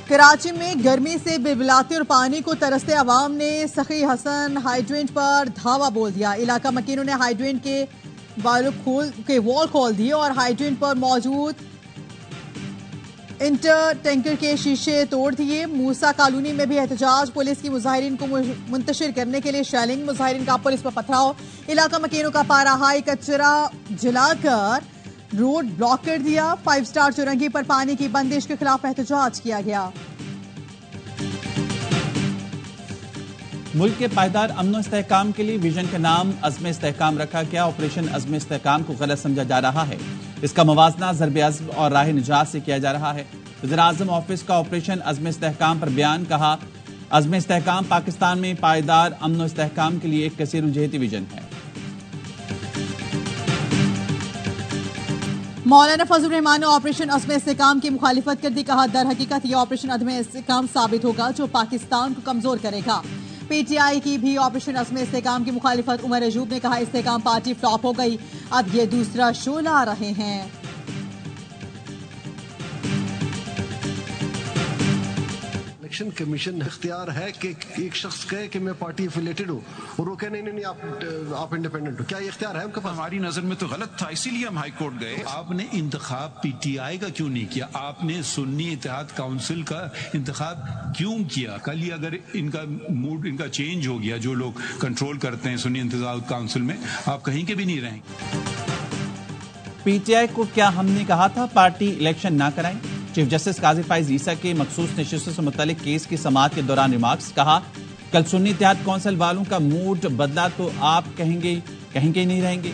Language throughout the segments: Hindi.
कराची में गर्मी से बिलबिलाते और पानी को तरसते अवाम ने सखी हसन हाइड्रेंट पर धावा बोल दिया। इलाका मकीनों ने हाइड्रेंट के वॉल खोल दिए और हाइड्रेंट पर मौजूद इंटर टैंकर के शीशे तोड़ दिए। मूसा कॉलोनी में भी एहतजाज, पुलिस की मुजाहिरीन को मुंतशिर करने के लिए शेलिंग, मुजाहिरीन का पुलिस पर पथराव। इलाका मकीनों का पारा हाई, कचरा जलाकर रोड ब्लॉक कर दिया। 5 स्टार चुरंगी पर पानी की बंदिश के खिलाफ एहतजाज किया गया। मुल्क के पायदार अमन इस्तेहकाम के लिए विजन का नाम अज़्म इस्तेहकाम रखा गया। ऑपरेशन अज़्म इस्तेहकाम को गलत समझा जा रहा है। इसका मवाजना ज़रब अज़्म और राह निजात से किया जा रहा है। वज़ीर-ए-आज़म ऑफिस का ऑपरेशन अज़्म इस्तेहकाम पर बयान, कहा अज़्म इस्तेहकाम पाकिस्तान में पायदार अमन इस्तेहकाम के लिए एक कसीर उजहती विजन है। मौलाना फजल रहमान ने ऑपरेशन अज़्म इस्तेहकाम की मुखालिफत कर दी। कहा दर हकीकत यह ऑपरेशन अज़्म इस्तेहकाम साबित होगा जो पाकिस्तान को कमजोर करेगा। पीटीआई की भी ऑपरेशन अज़्म इस्तेहकाम की मुखालिफत। उमर अजूब ने कहा इस्तेहकाम पार्टी फ्लॉप हो गई, अब ये दूसरा शो ला रहे हैं। इलेक्शन कमीशन इख्तियार है कि एक शख्स कहे कि मैं पार्टी एफिलेटेड हूँ और वो कहे नहीं नहीं आप इंडिपेंडेंट हो, क्या ये इख्तियार है उनके पास? हमारी नजर में तो गलत था, इसीलिए हम हाई कोर्ट गए। आपने इंतखाब पीटीआई का क्यों नहीं किया? आपने सुन्नी इत्तेहाद काउंसिल का इंतखाब क्यों किया? कल ही अगर इनका मूड इनका चेंज हो गया, जो लोग कंट्रोल करते हैं सुन्नी इत्तेहाद काउंसिल में, आप कहीं के भी नहीं रहेंगे। पीटीआई को क्या हमने कहा था पार्टी इलेक्शन ना कराएं? चीफ जस्टिस काजी फाइज ईसा के मखसूस नशिस्तों से मुतालिक केस की समाअत के दौरान रिमार्क्स, कहा कल सुन्नी इत्तेहाद काउंसिल वालों का मूड बदला तो आप कहेंगे ही नहीं रहेंगे।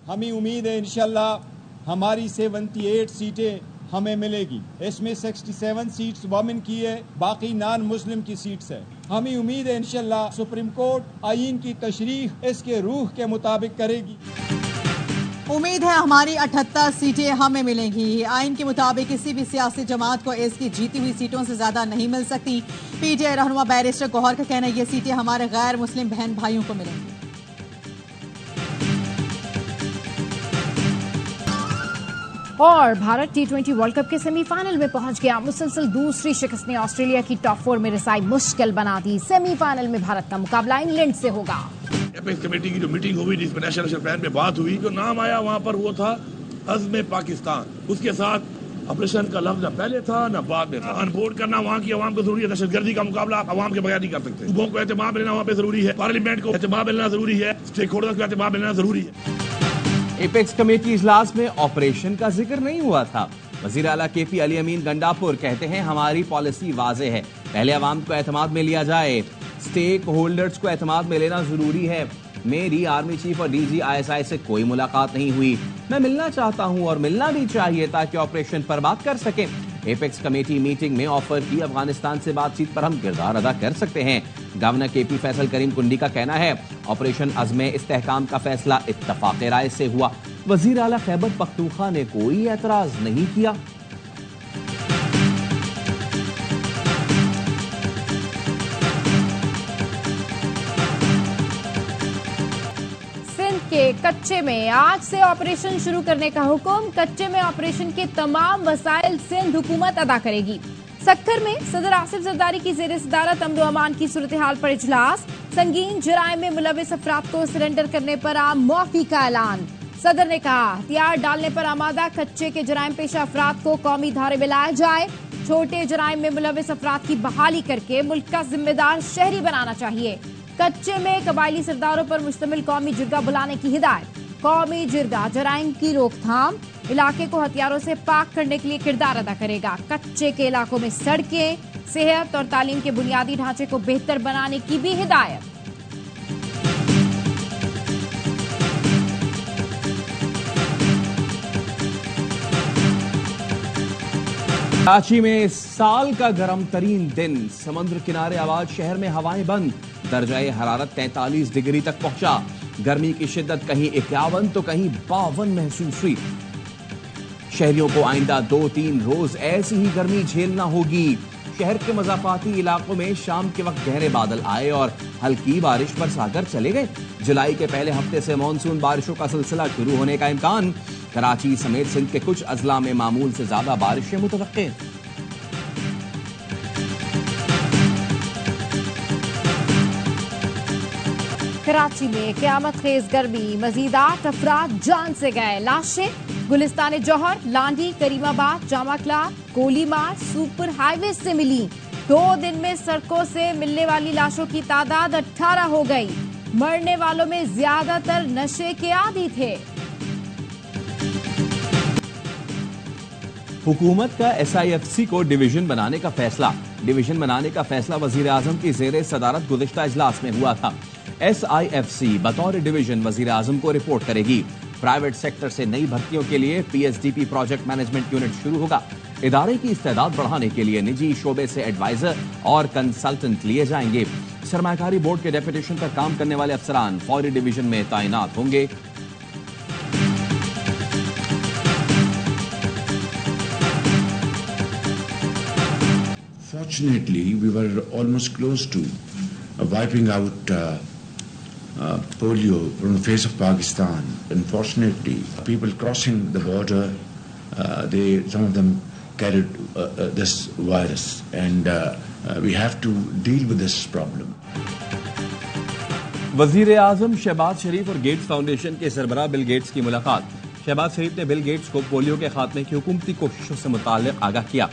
हमें उम्मीद है इंशाल्लाह हमारी 78 सीटें हमें मिलेगी। इसमें 67 सीट्स वोमेन की है, बाकी नॉन मुस्लिम की सीट्स है। हमें उम्मीद है इंशाल्लाह सुप्रीम कोर्ट आईन की तशरीह इसके रूह के मुताबिक करेगी। उम्मीद है हमारी 78 सीटें हमें मिलेंगी। आइन के मुताबिक किसी भी सियासी जमात को इसकी जीती हुई सीटों से ज्यादा नहीं मिल सकती। पीटीआई रहनुमा बैरिस्टर गौहर का कहना है ये सीटें हमारे गैर मुस्लिम बहन भाइयों को मिलेंगी। और भारत T20 वर्ल्ड कप के सेमीफाइनल में पहुंच गया। मुसलसल दूसरी शिकस्त ने ऑस्ट्रेलिया की टॉप 4 में रसाई मुश्किल बना दी। सेमीफाइनल में भारत का मुकाबला इंग्लैंड से होगा। एपेक्स कमेटी की जो मीटिंग हुई जिसमें नेशनल प्लान पे बात हुई, जो नाम आया वहाँ पर वो था अज़्म पाकिस्तान। उसके साथ ऑपरेशन का लफ्ज न पहले था न बाद में था। अनबोर्ड करना वहाँ की आवाम को जरूरी है। दहशतगर्दी का मुकाबला आप आवाम के बगैर नहीं कर सकते। लोगों को एहतमाम मिलना वहाँ पे जरूरी है। पार्लियामेंट को एहतमाम मिलना जरूरी है। स्टेक होल्डर्स को एहतमाम मिलना जरूरी है। एपेक्स कमेटी इजलास में ऑपरेशन का जिक्र नहीं हुआ था। वजीर आला केपी अली अमीन गंडापुर कहते हैं हमारी पॉलिसी वाजे है, पहले अवाम को एतमाद में लिया जाए, स्टेक होल्डर्स को एतमाद में लेना जरूरी है। मेरी आर्मी चीफ और डीजी ISI से कोई मुलाकात नहीं हुई। मैं मिलना चाहता हूं और मिलना भी चाहिए ताकि ऑपरेशन पर बात कर सकें। एपेक्स कमेटी मीटिंग में ऑफर की अफगानिस्तान से बातचीत पर हम किरदार अदा कर सकते हैं। गवर्नर KP फैसल करीम कुंडी का कहना है ऑपरेशन अज़्म इस्तेहकाम का फैसला इत्तफाक राय से हुआ। वजीर आला खैबर पख्तूनख्वा ने कोई एतराज नहीं किया। के कच्चे में आज से ऑपरेशन शुरू करने का हुक्म। कच्चे में ऑपरेशन के तमाम वसाइल सिंध हुकूमत अदा करेगी। सक्खर में सदर आसिफ जरदारी की जेर सदारत अमन अमान की सूरत हाल पर इजलास। संगीन जराइम में मुलविस अफराद को सरेंडर करने पर आम मुआफी का ऐलान। सदर ने कहा हथियार डालने पर आमादा कच्चे के जराइम पेशा अफराद को कौमी धारे में लाया जाए। छोटे जराइम में मुलविस अफराद की बहाली करके मुल्क का जिम्मेदार शहरी बनाना चाहिए। कच्चे में कबायली सरदारों पर मुश्तमिल कौमी जिरगा बुलाने की हिदायत। कौमी जिरगा जराइम की रोकथाम, इलाके को हथियारों से पाक करने के लिए किरदार अदा करेगा। कच्चे के इलाकों में सड़कें, सेहत और तालीम के बुनियादी ढांचे को बेहतर बनाने की भी हिदायत। कराची में साल का गर्म तरीन दिन, समुद्र किनारे आबाद शहर में हवाएं बंद, दर्जाए हरारत 43 डिग्री तक पहुंचा। गर्मी की शिद्दत कहीं 51 तो कहीं 52 महसूस हुई। शहरियों को आइंदा 2-3 रोज ऐसी ही गर्मी झेलना होगी। शहर के मज़ाफ़ाती इलाकों में शाम के वक्त गहरे बादल आए और हल्की बारिश बरसाकर चले गए। जुलाई के पहले हफ्ते से मानसून बारिशों का सिलसिला शुरू होने का इम्कान। कराची समेत सिंध के कुछ अजला में मामूल से ज्यादा बारिशें मुतवक्के। कराची में क़यामत खेज गर्मी, मजीद 8 अफराद जान से गए। लाशें गुलिस्तान जौहर, लांडी, करीमाबाद, जामा क्लाब, गोली मार, सुपर हाईवे से मिली। 2 दिन में सड़कों से मिलने वाली लाशों की तादाद 18 हो गई। मरने वालों में ज्यादातर नशे के आदी थे। हुकूमत का SIFC को डिवीजन बनाने का फैसला वजीर आजम की जेर सदारत गुज़िश्ता इजलास में हुआ था। SIFC बतौर डिवीजन वजीर आजम को रिपोर्ट करेगी। प्राइवेट सेक्टर से नई भर्तियों के लिए PSDP प्रोजेक्ट मैनेजमेंट यूनिट शुरू होगा। इदारे की इस्तेदाद बढ़ाने के लिए निजी शोबे से एडवाइजर और कंसल्टेंट लिए जाएंगे। सरमाकारी बोर्ड के डेपुटेशन पर काम करने वाले अफसरान फौरी डिवीजन में तैनात होंगे। Fortunately, we were almost close to wiping out polio from the face of Pakistan. Unfortunately, people crossing the border, some of them carried this virus, and we have to deal with this problem. वजीर आजम शहबाज शरीफ और गेट्स फाउंडेशन के सरबराह बिल गेट्स की मुलाकात। शहबाज शरीफ ने बिल गेट्स को पोलियो के खात्मे की हुकूमती कोशिशों से मुताल्लिक आगाह किया।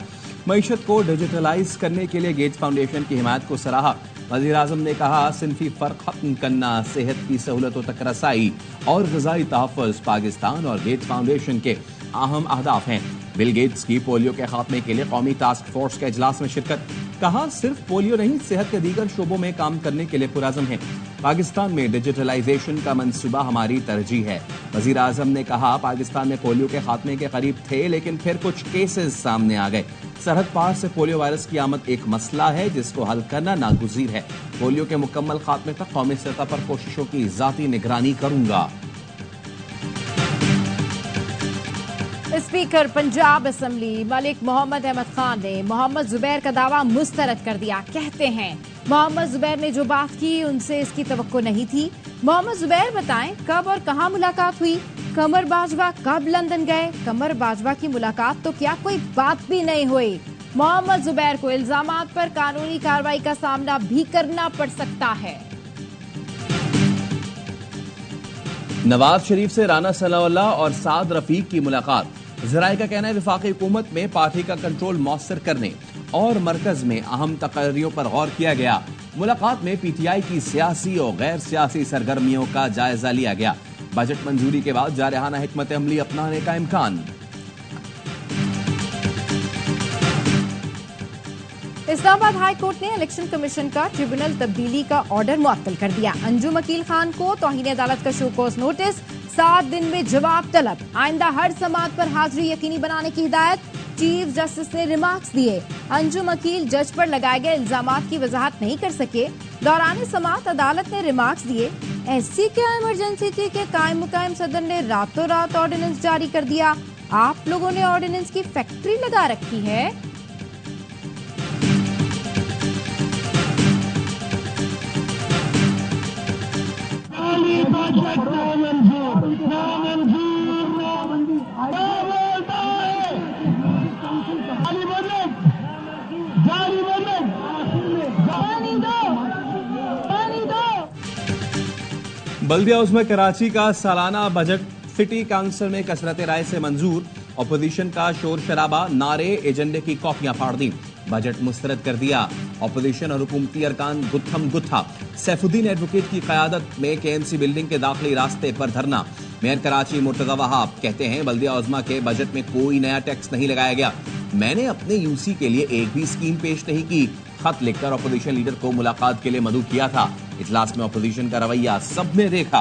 मईशत को डिजिटलाइज करने के लिए गेट्स फाउंडेशन की हिमायत को सराहा। वज़ीर आज़म ने कहा, सिनफी फ़र्क खत्म करना, सेहत की सहूलतों तक रसाई और ग़िज़ाई तहफ़्फ़ुज़ पाकिस्तान और गेट्स फाउंडेशन के अहम अहदाफ हैं। बिल गेट्स की पोलियो के खात्मे के लिए कौमी टास्क फोर्स के इजलास में शिरकत। कहा, सिर्फ पोलियो नहीं, सेहत के दीगर शोबों में काम करने के लिए पुरअज़म है। पाकिस्तान में डिजिटलाइजेशन का मंसूबा हमारी तरजीह है। वज़ीर आज़म ने कहा, पाकिस्तान में पोलियो के खात्मे के करीब थे, लेकिन फिर कुछ केसेस सामने आ गए। सरहद पार से पोलियो वायरस की आमद एक मसला है जिसको हल करना नागुज़ीर है। पोलियो के मुकम्मल खात्मे तक कौमी सतह पर कोशिशों की ज़ाती निगरानी करूंगा। स्पीकर पंजाब असम्बली मलिक मोहम्मद अहमद खान ने मोहम्मद जुबैर का दावा मुस्तरद कर दिया। कहते हैं, मोहम्मद जुबैर ने जो बात की उनसे इसकी तवक्को नहीं थी। मोहम्मद जुबैर बताएं कब और कहां मुलाकात हुई। कमर बाजवा कब लंदन गए। कमर बाजवा की मुलाकात तो क्या कोई बात भी नहीं हुई। मोहम्मद जुबैर को इल्जामात पर कानूनी कार्रवाई का सामना भी करना पड़ सकता है। नवाज शरीफ से राना सनाउल्लाह और साद रफीक की मुलाकात। ज़राए का कहना है, वफाकी हुकूमत में पार्टी का कंट्रोल मौसर करने और मरकज में अहम तकर्रियों पर गौर किया गया। मुलाकात में PTI की सियासी और गैर सियासी सरगर्मियों का जायजा लिया गया। बजट मंजूरी के बाद जारहाना हिकमत अमली अपनाने का इम्कान। इस्लामाबाद हाई कोर्ट ने इलेक्शन कमीशन का ट्रिब्यूनल तब्दीली का ऑर्डर मुअत्तल कर दिया। अंजुम अकील खान को तौहीन अदालत का शोकॉज नोटिस, 7 दिन में जवाब तलब। आइंदा हर समात पर हाजिरी यकीनी बनाने की हिदायत। चीफ जस्टिस ने रिमार्क्स दिए। अंजुम अकील जज पर लगाए गए इल्जामात की वजाहत नहीं कर सके। दौरान समात अदालत ने रिमार्क्स दिए, ऐसी क्या इमरजेंसी थी कि कायम मुकायम सदर ने रातों रात ऑर्डिनेंस जारी कर दिया। आप लोगों ने ऑर्डिनेंस की फैक्ट्री लगा रखी है। बल्दिया उस्मा कराची का सालाना बजट सिटी काउंसिल में कसरत राय से मंजूर। अपोजिशन का शोर शराबा, नारे, एजेंडे की कॉपियां फाड़ दी। बजट मुस्तरद कर दिया। अपोजिशन और हुकूमती अरकान गुत्थम गुत्था। सैफुद्दीन एडवोकेट की क़यादत में KMC बिल्डिंग के दाखिली रास्ते पर धरना। मेयर कराची मुर्तज़ा वहाब कहते हैं, बल्दिया उज़्मा के बजट में कोई नया टैक्स नहीं लगाया गया। मैंने अपने यूसी के लिए एक भी स्कीम पेश नहीं की। खत लिखकर अपोजिशन लीडर को मुलाकात के लिए मदऊ किया था। इजलास में अपोजिशन का रवैया सबने देखा।